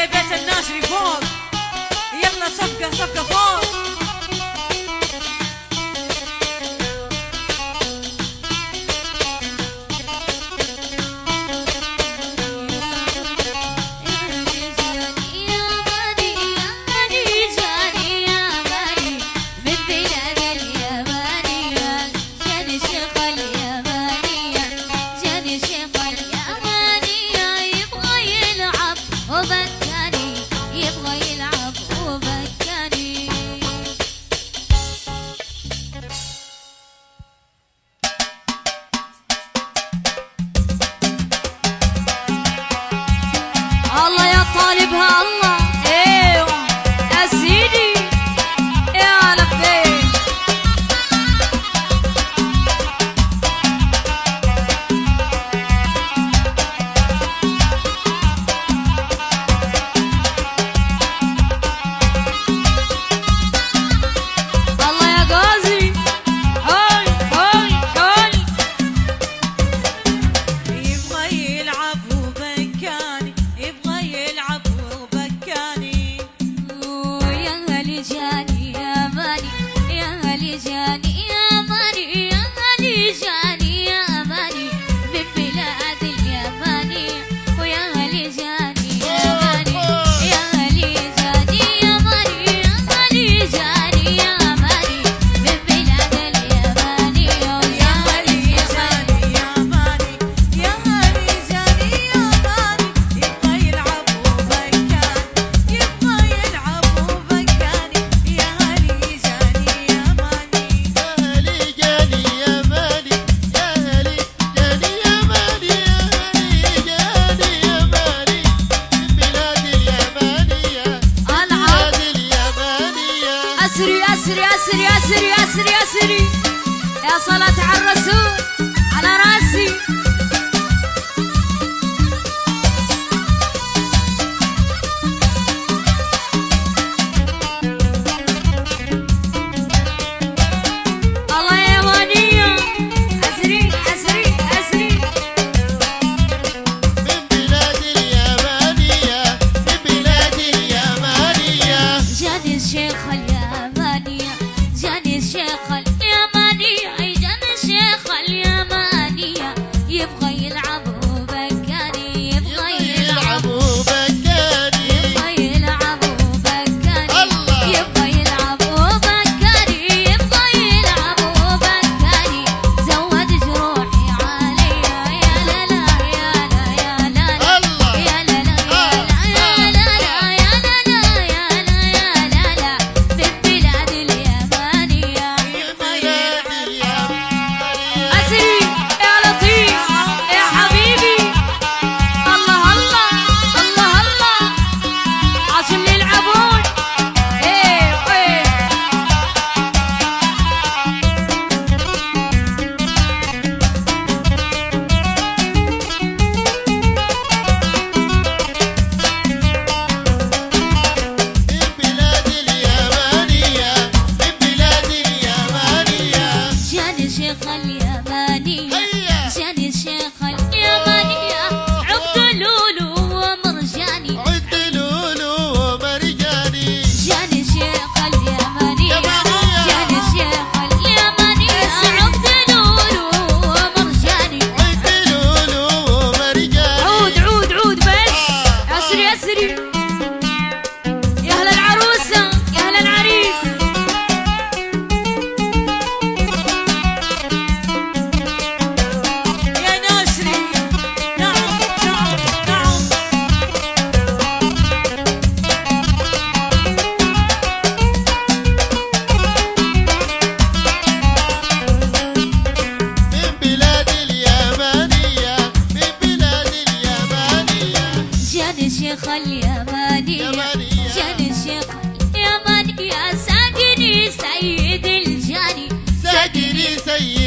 يا بيت الناشري فوق، يلا صفقة صفقة فوق. أسري يا صلاة على الرسول على راسي. الله يا ونية أسري أسري أسري من بلاد اليمانية، من بلاد اليمانية جاني الشيخ اليمانية، جاني الشيخ اليمانية، جاني الشيخ اليمانية، يبغى يلعب وبكاني، يبغى يلعب وبكاني، يبغى يلعب وبكاني، الله يبغى يلعب وبكاني، يبغى يلعب وبكاني، زود جروحي عليا يا لا لا يا لا يا لا لا الله يا لا لا يا لا يا لا لا يا لا يا لا لا من بلاد اليمانية. من بلاد اليمانية أسري يا لطيف يا حبيبي. الله الله الله الله عشان يلعبون. ايه ايه من بلاد اليمانية، من بلاد اليمانية جاني الشيخ اليمانية، هيا جاني الشيخ اليمانية، عقد لولو ومرجاني، عد لولو ومرجاني جاني الشيخ اليمانية، يمانية. جاني الشيخ اليمانية، عقد لولو ومرجاني. عد لولو ومرجاني عود عود عود بس. أسري أسري يا أهل العروسة يا أهل العريس. يا ناشري نعم نعم نعم. من بلاد اليمانية، من بلاد اليمانية جاني الشيخ اليمانية، يمانية. جاني الشيخ اليمانية، ساقني سيد الجاني، ساقني سيد